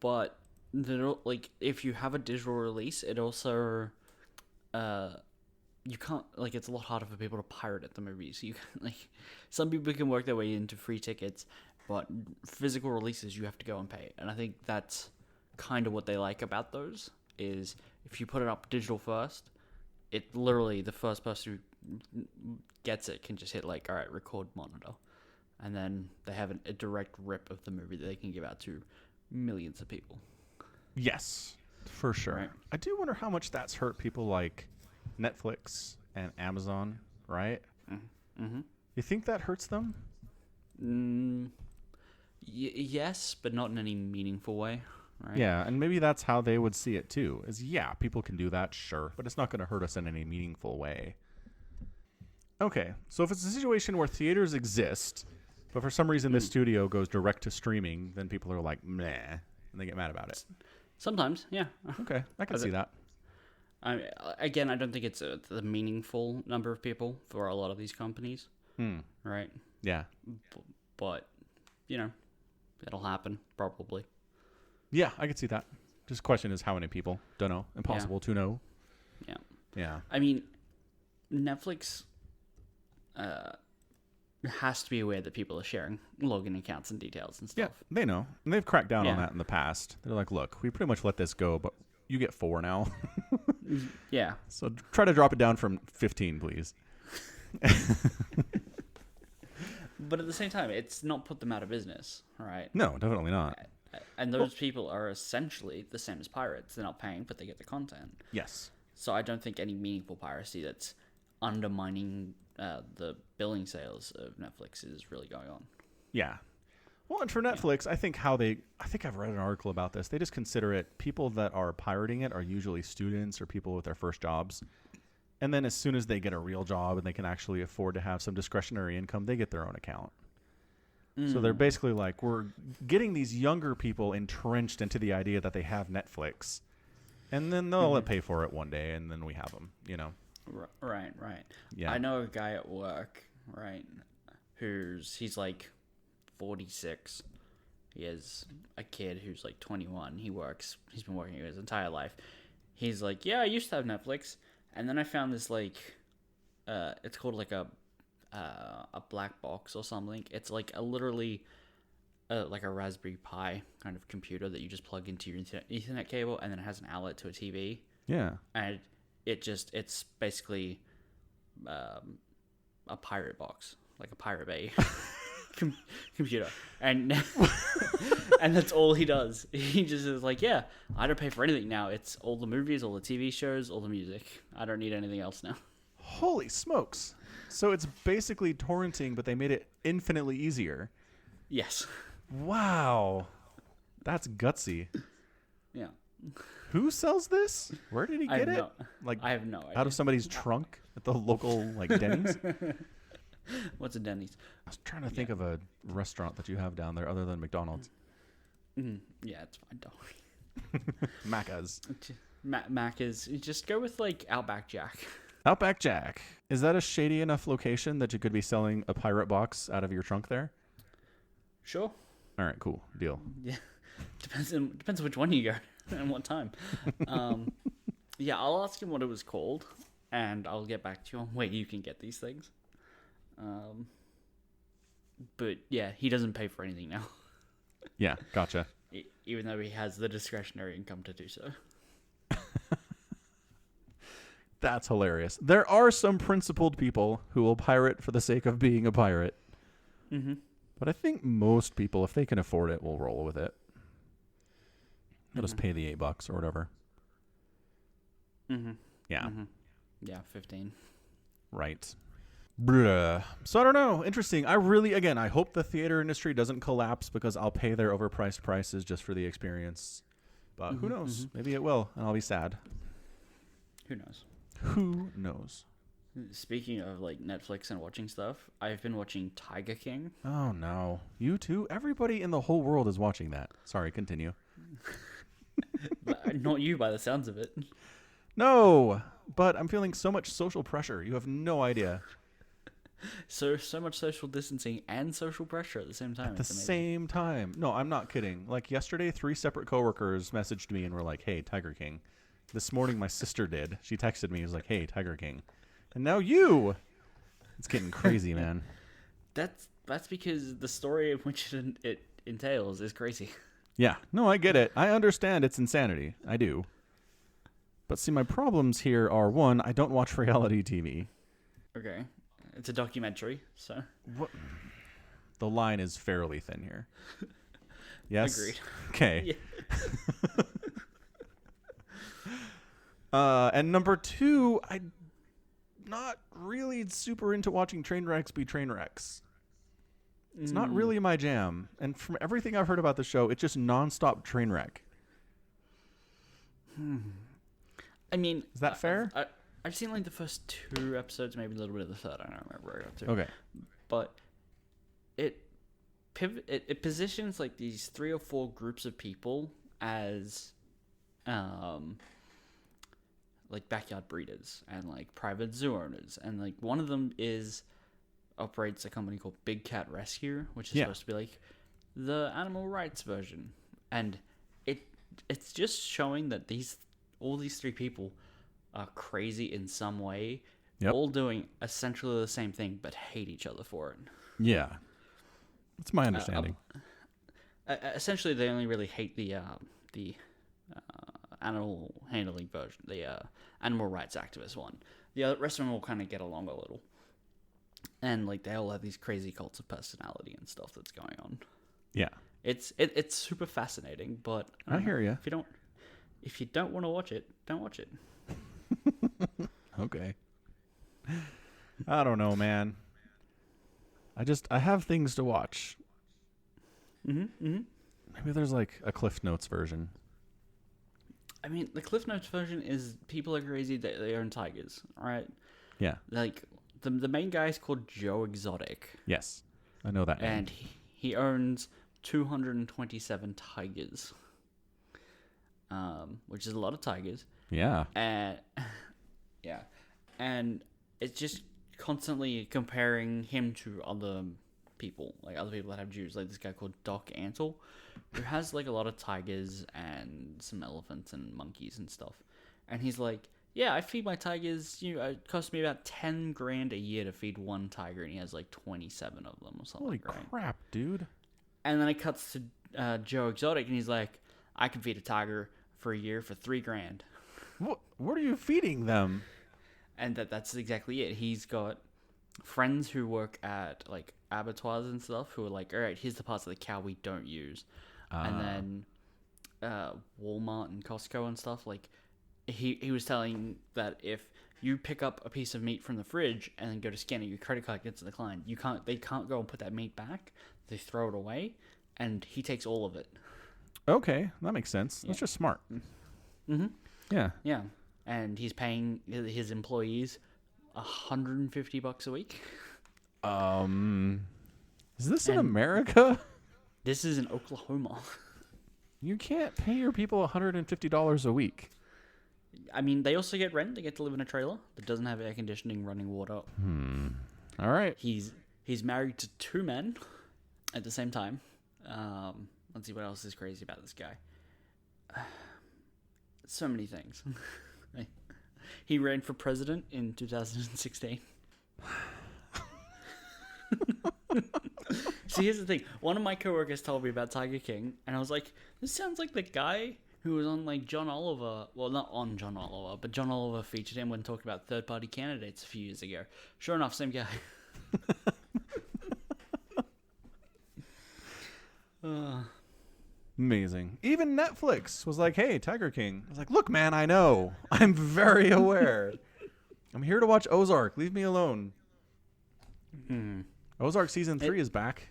But if you have a digital release, it also you can't, like, it's a lot harder for people to pirate at the movies. You can, like, some people can work their way into free tickets, but physical releases you have to go and pay. And I think that's kind of what they like about those, is if you put it up digital first, it literally, the first person who gets it can just hit like, all right, record monitor. And then they have a direct rip of the movie that they can give out to millions of people. Yes, for sure. Right. I do wonder how much that's hurt people like Netflix and Amazon, right? Mm-hmm. You think that hurts them? Yes, but not in any meaningful way, right? Yeah, and maybe that's how they would see it too. Is yeah, people can do that, sure, but it's not going to hurt us in any meaningful way. Okay, so if it's a situation where theaters exist, but for some reason this studio goes direct to streaming, then people are like, meh, and they get mad about it. Sometimes, yeah. Okay, I can see that. Again, I don't think it's the meaningful number of people for a lot of these companies, right? Yeah. But, you know, it'll happen, probably. Yeah, I can see that. Just question is how many people? Don't know. Impossible to know. Yeah. Yeah. I mean, Netflix has to be aware that people are sharing login accounts and details and Yeah, stuff. they know. And they've cracked down on Yeah. that in the past. They're like, look, we pretty much let this go, but you get 4 now. Yeah. So try to drop it down from 15, please. But at the same time, it's not put them out of business, right? No, definitely not. And those people are essentially the same as pirates. They're not paying, but they get the content. Yes. So I don't think any meaningful piracy that's undermining the billing sales of Netflix is really going on. Yeah. Well, and for Netflix, I think I've read an article about this. They just consider it, people that are pirating it are usually students or people with their first jobs. And then as soon as they get a real job and they can actually afford to have some discretionary income, they get their own account. So they're basically like, we're getting these younger people entrenched into the idea that they have Netflix. And then they'll pay for it one day, and then we have them, you know? Right. Yeah. I know a guy at work, right, he's like 46. He has a kid who's like 21. He's been working his entire life. He's like, yeah, I used to have Netflix. And then I found this like, it's called like a black box or something. It's like literally like a Raspberry Pi kind of computer that you just plug into your Ethernet cable, and then it has an outlet to a TV. Yeah. And it's basically a pirate box, like a Pirate Bay computer, and and that's all he does. He just is like, yeah, I don't pay for anything now. It's all the movies, all the TV shows, all the music. I don't need anything else now. Holy smokes. So it's basically torrenting, but they made it infinitely easier. Yes. Wow. That's gutsy. Yeah. Who sells this? Where did he get it? Like, I have no idea. out of somebody's trunk at the local like Denny's? What's a Denny's? I was trying to think of a restaurant that you have down there other than McDonald's. Yeah, it's fine. Don't worry. Macca's. Mac is, just go with like Outback Jack. Outback Jack. Is that a shady enough location that you could be selling a pirate box out of your trunk there? Sure. All right, cool. Deal. Yeah. Depends which one you go and what time. Yeah, I'll ask him what it was called, and I'll get back to you on where you can get these things. But yeah, he doesn't pay for anything now. Yeah, gotcha. Even though he has the discretionary income to do so. That's hilarious. There are some principled people who will pirate for the sake of being a pirate. Mm-hmm. But I think most people, if they can afford it, will roll with it. They'll just pay the $8 or whatever. Mm-hmm. Yeah. Mm-hmm. Yeah, 15. Right. Bruh. So I don't know. Interesting. I hope the theater industry doesn't collapse because I'll pay their overpriced prices just for the experience. But who knows? Maybe it will, and I'll be sad. Who knows? Who knows? Speaking of like Netflix and watching stuff, I've been watching Tiger King. Oh no. You too? Everybody in the whole world is watching that. Sorry, continue. Not you by the sounds of it. No, but I'm feeling so much social pressure. You have no idea. So much social distancing and social pressure at the same time. At the same time. No, I'm not kidding. Like yesterday, 3 separate coworkers messaged me and were like, hey, Tiger King. This morning, my sister did. She texted me. She was like, hey, Tiger King. And now you. It's getting crazy, man. that's because the story of which it entails is crazy. Yeah. No, I get it. I understand it's insanity. I do. But see, my problems here are, one, I don't watch reality TV. Okay. It's a documentary, so. What? The line is fairly thin here. Yes? Agreed. Okay. Yeah. And number 2, I'm not really super into watching train wrecks be train wrecks. It's not really my jam. And from everything I've heard about the show, it's just nonstop train wreck. I mean, Is that fair? I've seen like the first 2 episodes, maybe a little bit of the third. I don't remember where I got to. Okay. But it positions like these 3 or 4 groups of people as like backyard breeders and like private zoo owners, and like one of them operates a company called Big Cat Rescue, which is supposed to be like the animal rights version, and it's just showing that all these 3 people are crazy in some way, all doing essentially the same thing but hate each other for it. Yeah. That's my understanding. Essentially, they only really hate the animal handling version, the animal rights activist one. The rest of them will kind of get along a little, and like they all have these crazy cults of personality and stuff that's going on. Yeah, it's super fascinating, but I hear you. If you don't want to watch it, don't watch it. Okay. I don't know, man. I have things to watch. Maybe there's like a Cliff Notes version. I mean, the Cliff Notes version is people are crazy that they own tigers, right? Yeah. Like, the main guy is called Joe Exotic. Yes. I know that name. And he owns 227 tigers. Which is a lot of tigers. Yeah. And, yeah. And it's just constantly comparing him to other people that have Jews, like this guy called Doc Antle, who has like a lot of tigers and some elephants and monkeys and stuff. And he's like, yeah, I feed my tigers, it costs me about 10 grand a year to feed one tiger, and he has like 27 of them or something. Holy crap, dude. And then it cuts to Joe Exotic, and he's like, I can feed a tiger for a year for 3 grand. What are you feeding them? And that's exactly it. He's got friends who work at like abattoirs and stuff who are like, all right, here's the parts of the cow we don't use. And then Walmart and Costco and stuff, like he was telling that if you pick up a piece of meat from the fridge and then go to scan it, your credit card gets declined. They can't go and put that meat back. They throw it away, and he takes all of it. Okay, that makes sense. That's just smart. Mm-hmm. Yeah. Yeah. And he's paying his employees $150 a week. Is this in America? This is in Oklahoma. You can't pay your people $150 a week. I mean, they also get rent. They get to live in a trailer that doesn't have air conditioning, running water. All right. He's married to 2 men at the same time. Let's see what else is crazy about this guy. So many things. He ran for president in 2016. See, here's the thing. One of my coworkers told me about Tiger King, and I was like, this sounds like the guy who was on like John Oliver. Well, not on John Oliver, but John Oliver featured him when talking about third-party candidates a few years ago. Sure enough, same guy. Amazing. Even Netflix was like, hey, Tiger King. I was like, look, man, I know. I'm very aware. I'm here to watch Ozark. Leave me alone. Ozark season 3 is back.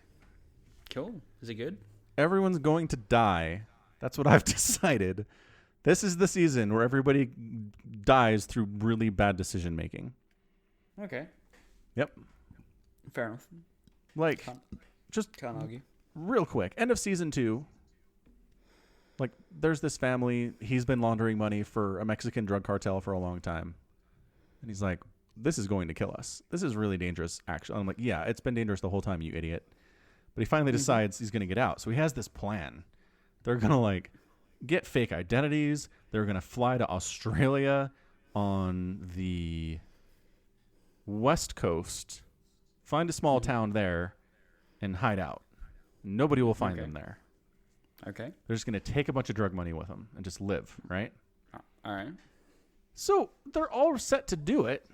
Cool. Is it good? Everyone's going to die. That's what I've decided. This is the season where everybody dies through really bad decision making. Okay. Yep. Fair enough. Like, just Can't argue. real quick. End of season 2. Like, there's this family. He's been laundering money for a Mexican drug cartel for a long time. And he's like, this is going to kill us. This is really dangerous, actually. I'm like, yeah, it's been dangerous the whole time, you idiot. But he finally decides he's going to get out. So he has this plan. They're going to, like, get fake identities. They're going to fly to Australia on the West Coast, find a small town there, and hide out. Nobody will find Okay. them there. Okay. They're just going to take a bunch of drug money with them and just live, right? All right. So they're all set to do it.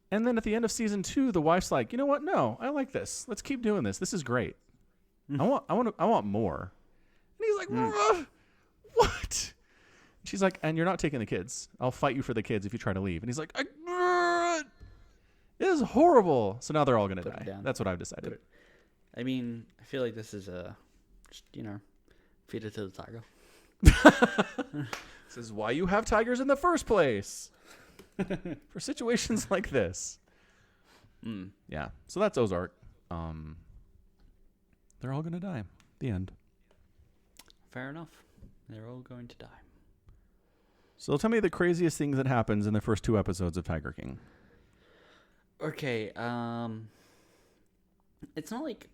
And then at the end of season 2, the wife's like, you know what? No, I like this. Let's keep doing this. This is great. I want more. And he's like, what? She's like, and you're not taking the kids. I'll fight you for the kids if you try to leave. And he's like, it is horrible. So now they're all going to die. down. That's what I've decided. I mean, I feel like this is just, feed it to the tiger. This is why you have tigers in the first place. For situations like this. Yeah. So that's Ozark. They're all going to die. The end. Fair enough. They're all going to die. So tell me the craziest things that happens in the first 2 episodes of Tiger King. Okay, it's not like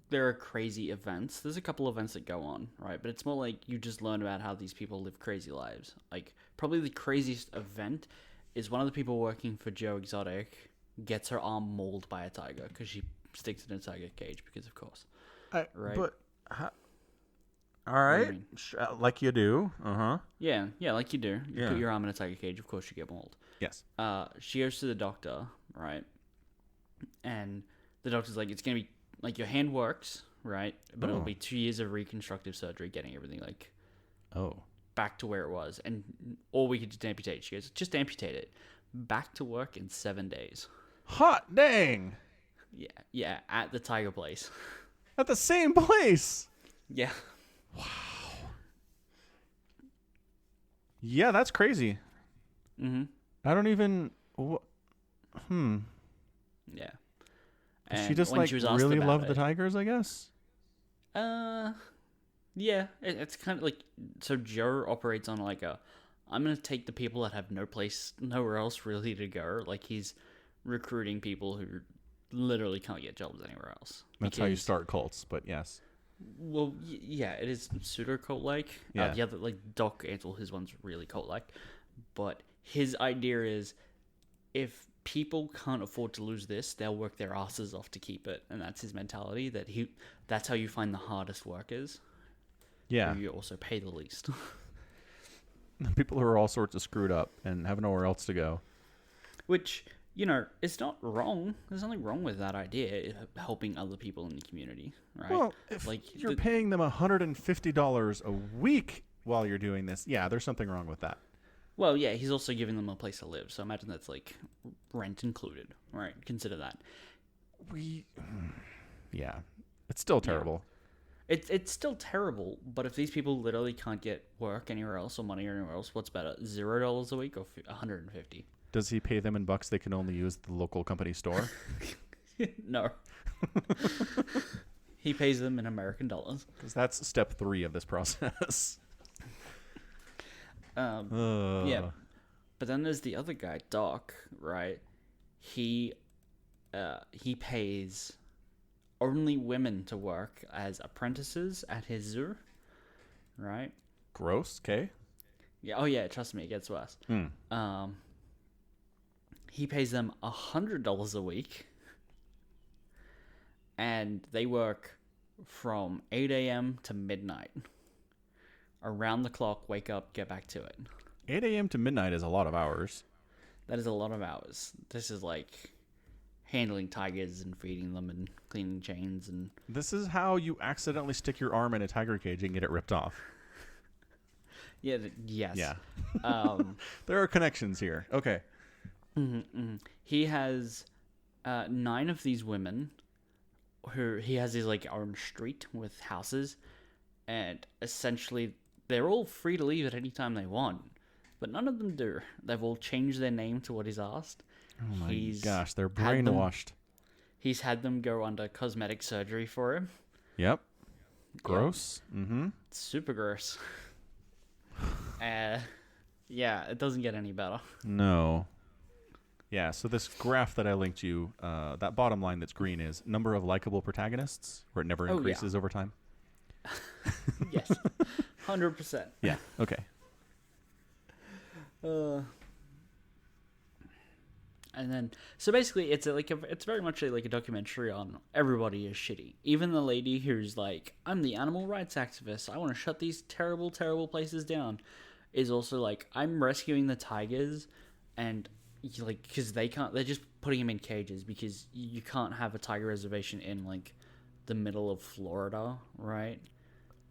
there are crazy events. There's a couple events that go on, right? But it's more like you just learn about how these people live crazy lives. Like, probably the craziest event is one of the people working for Joe Exotic gets her arm mauled by a tiger because she sticks in a tiger cage because, of course. Right. But, all do you right. mean? Like you do. Uh-huh. Yeah, like you do. You Yeah. put your arm in a tiger cage, of course you get mauled. Yes. She goes to the doctor, right? And the doctor's like, it's going to be, like, your hand works, right? But it'll Oh. be 2 years of reconstructive surgery, getting everything, like, Oh. back to where it was. And or we could just amputate. She goes, just amputate it. Back to work in 7 days. Hot dang. Yeah, at the tiger place. At the same place. Yeah. Yeah, that's crazy. Mm-hmm. I don't even... Yeah. She And just, when like, she was asked really about loved the it- tigers, I guess? Yeah, it's kind of like, so Joe operates on like I'm going to take the people that have nowhere else really to go. Like, he's recruiting people who literally can't get jobs anywhere else. That's how you Because- start cults, but yes. Well, yeah, it is pseudo cult-like. Yeah. The other, like, Doc Antle, his one's really cult-like. But his idea is, if people can't afford to lose this, they'll work their asses off to keep it. And that's his mentality, that's how you find the hardest workers. Yeah. Who you also pay the least. People who are all sorts of screwed up and have nowhere else to go. Which, it's not wrong. There's nothing wrong with that idea, helping other people in the community, right? Well, if you're paying them $150 a week while you're doing this, yeah, there's something wrong with that. Well, yeah, he's also giving them a place to live, so imagine that's, like, rent included, right? Consider that. Yeah, it's still terrible. It's still terrible, but if these people literally can't get work anywhere else or money anywhere else, what's better, $0 a week or $150? Does he pay them in bucks they can only use at the local company store? No. He pays them in American dollars. Because that's step 3 of this process. Yeah. But then there's the other guy, Doc, right? He pays only women to work as apprentices at his zoo, right? Gross, okay? Yeah. Oh yeah. Trust me, it gets worse. He pays them $100 a week, and they work from 8 a.m. to midnight. Around the clock, wake up, get back to it. 8 a.m. to midnight is a lot of hours. That is a lot of hours. This is like handling tigers and feeding them and cleaning chains and... This is how you accidentally stick your arm in a tiger cage and get it ripped off. Yeah, yes. Yeah. There are connections here. Okay. He has 9 of these women who he has his like own street with houses, and essentially they're all free to leave at any time they want, but none of them do. They've all changed their name to what he's asked. Oh my gosh, they're had them- brainwashed. He's had them go under cosmetic surgery for him. Yep. Gross. Mm-hmm. It's super gross. Yeah, it doesn't get any better. No. Yeah, so this graph that I linked you, that bottom line that's green is number of likable protagonists, where it never Oh, yeah. increases over time. Yes, 100%. Yeah, okay. And then, so basically, it's it's very much like a documentary on everybody is shitty. Even the lady who's like, I'm the animal rights activist. I want to shut these terrible, terrible places down. Is also like, I'm rescuing the tigers, and like, because they can't. They're just putting them in cages because you can't have a tiger reservation in like the middle of Florida, right?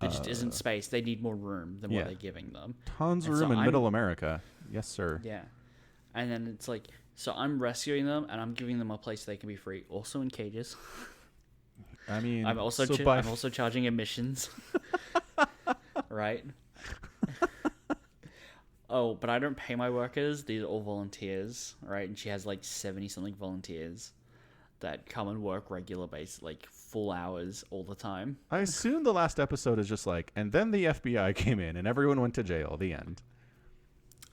There just isn't space. They need more room than what they're giving them. Tons of And so room in Middle America. Yes, sir. Yeah. And then it's like, so I'm rescuing them and I'm giving them a place they can be free, also in cages. I mean, I'm also so I'm also charging admissions, right? Oh, but I don't pay my workers. These are all volunteers, right? And she has like 70 something volunteers that come and work regular base, like full hours all the time. I assume the last episode is just like, and then the FBI came in and everyone went to jail. The end.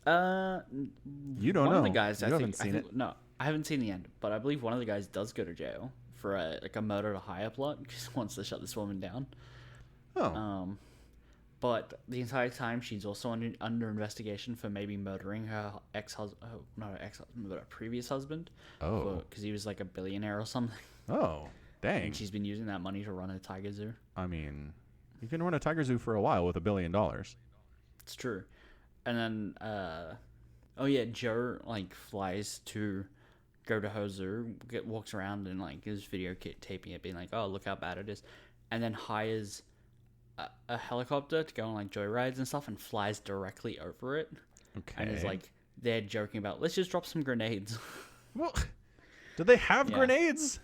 You don't know. One of the guys, you haven't seen it. No, I haven't seen the end, but I believe one of the guys does go to jail for a murder to hire plot because he wants to shut this woman down. Oh. But the entire time she's also under investigation for maybe murdering her but her previous husband. Oh. Because he was like a billionaire or something. Oh, dang. And she's been using that money to run a tiger zoo. I mean, you can run a tiger zoo for a while with $1 billion. It's true. And then, Joe like flies to go to her zoo, walks around and like is video taping it, being like, "Oh, look how bad it is," and then hires a helicopter to go on like joyrides and stuff, and flies directly over it. Okay. And is like, they're joking about, let's just drop some grenades. Well, do they have grenades?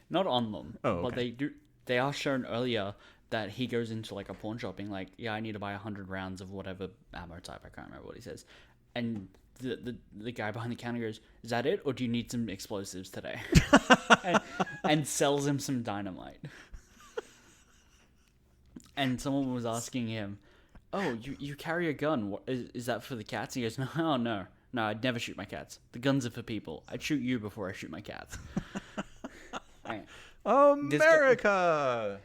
Not on them. Oh, okay. But they do. They are shown earlier that he goes into like a pawn shop being like, yeah, I need to buy 100 rounds of whatever ammo type. I can't remember what he says. And the guy behind the counter goes, is that it? Or do you need some explosives today? and sells him some dynamite. And someone was asking him, oh, you carry a gun. What, is that for the cats? He goes, no, I'd never shoot my cats. The guns are for people. I'd shoot you before I shoot my cats. America!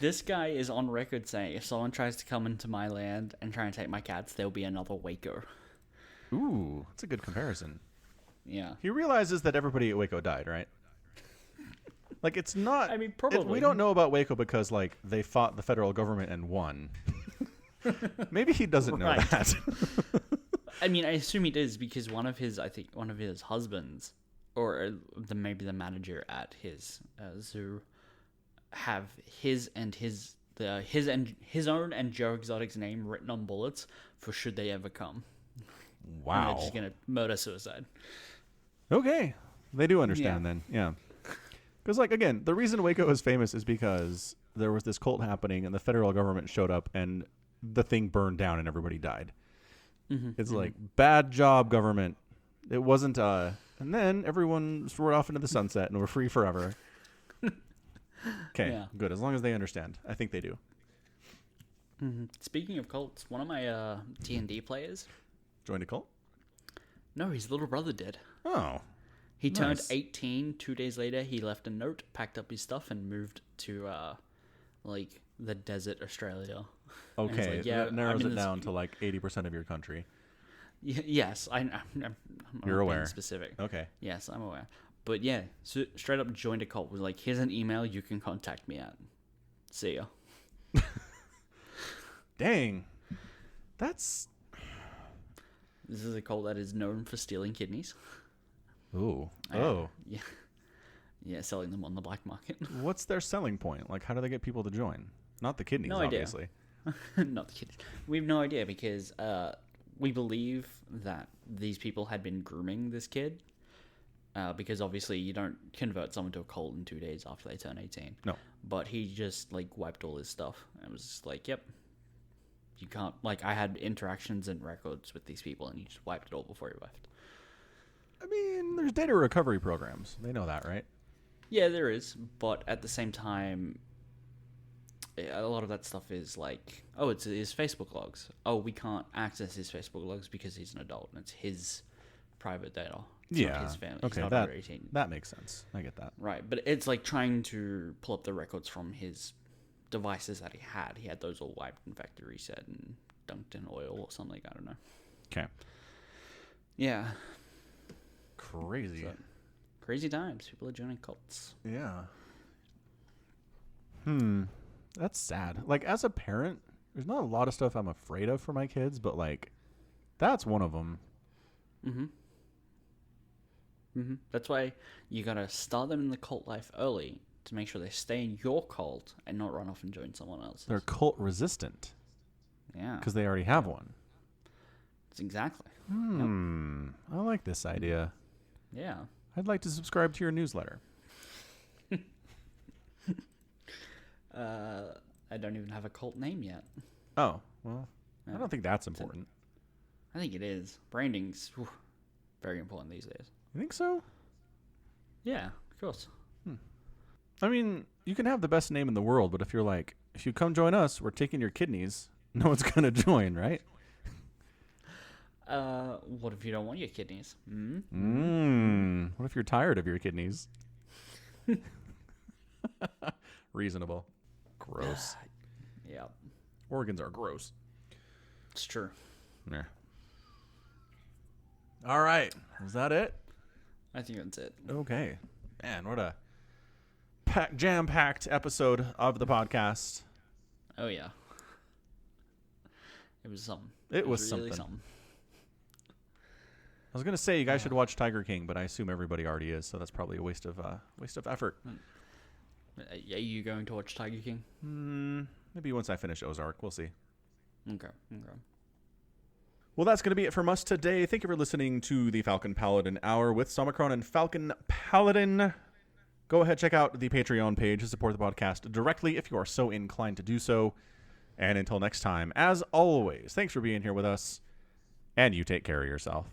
This guy is on record saying, if someone tries to come into my land and try and take my cats, there'll be another Waco. Ooh, that's a good comparison. Yeah. He realizes that everybody at Waco died, right? Like, it's not... I mean, probably. We don't know about Waco because, like, they fought the federal government and won. Maybe he doesn't know that. I mean, I assume he does because one of his husbands, or maybe the manager at his zoo, have his own and Joe Exotic's name written on bullets for should they ever come. Wow. And they're just gonna murder suicide. Okay, they do understand then. Yeah. Because, like, again, the reason Waco is famous is because there was this cult happening and the federal government showed up and the thing burned down and everybody died. It's like, bad job, government. It wasn't, and then everyone roared off into the sunset and we're free forever. Okay, good. As long as they understand. I think they do. Speaking of cults, one of my D&D players joined a cult? No, his little brother did. Oh. He turned 18 2 days later. He left a note, packed up his stuff, and moved to, like, the desert Australia. Okay, like, yeah, that narrows it down to, like, 80% of your country. Yes, I'm You're aware. Being specific. Okay. Yes, I'm aware. But, yeah, so straight up joined a cult. Was like, here's an email you can contact me at. See ya. Dang. That's... This is a cult that is known for stealing kidneys. Ooh. Yeah. Yeah, selling them on the black market. What's their selling point? Like, how do they get people to join? Not the kidneys, obviously. Not the kidneys. We have no idea because we believe that these people had been grooming this kid. Because obviously you don't convert someone to a cult in 2 days after they turn 18. No. But he just, like, wiped all his stuff. And was just like, yep. You can't... Like, I had interactions and records with these people, and he just wiped it all before he left. I mean, there's data recovery programs. They know that, right? Yeah, there is. But at the same time, a lot of that stuff is like, oh, it's his Facebook logs. Oh, we can't access his Facebook logs because he's an adult, and it's his private data. It's not his family. Okay, not under 18. That makes sense. I get that. Right, but it's like trying to pull up the records from his devices that he had. He had those all wiped and factory reset and dunked in oil or something. I don't know. Okay. Yeah. crazy. So, crazy times. People are joining cults. Yeah. That's sad. Like, as a parent, there's not a lot of stuff I'm afraid of for my kids, but, like, that's one of them. That's why you gotta start them in the cult life early to make sure they stay in your cult and not run off and join someone else's. They're cult resistant Yeah. because they already have one. That's exactly. I like this idea. Yeah. I'd like to subscribe to your newsletter. I don't even have a cult name yet. Oh, well, I don't think that's important. I think it is. Branding's very important these days. You think so? Yeah, of course. I mean, you can have the best name in the world, but if you're like, if you come join us, we're taking your kidneys, no one's going to join, right? What if you don't want your kidneys? What if you're tired of your kidneys? Reasonable. Gross. Yeah, Organs are gross. it's true. Yeah. All right. Is that it? I think that's it. Okay. Man, what a jam-packed episode of the podcast. Oh, yeah. It was something. It was really something. I was gonna say you guys should watch Tiger King, but I assume everybody already is, so that's probably a waste of effort. Are you going to watch Tiger King? Maybe once I finish Ozark, we'll see. Okay. Well, that's going to be it from us today. Thank you for listening to the Falcon Paladin Hour with Somicron and Falcon Paladin. Go ahead, check out the Patreon page to support the podcast directly if you are so inclined to do so. And until next time, as always, thanks for being here with us, and you take care of yourself.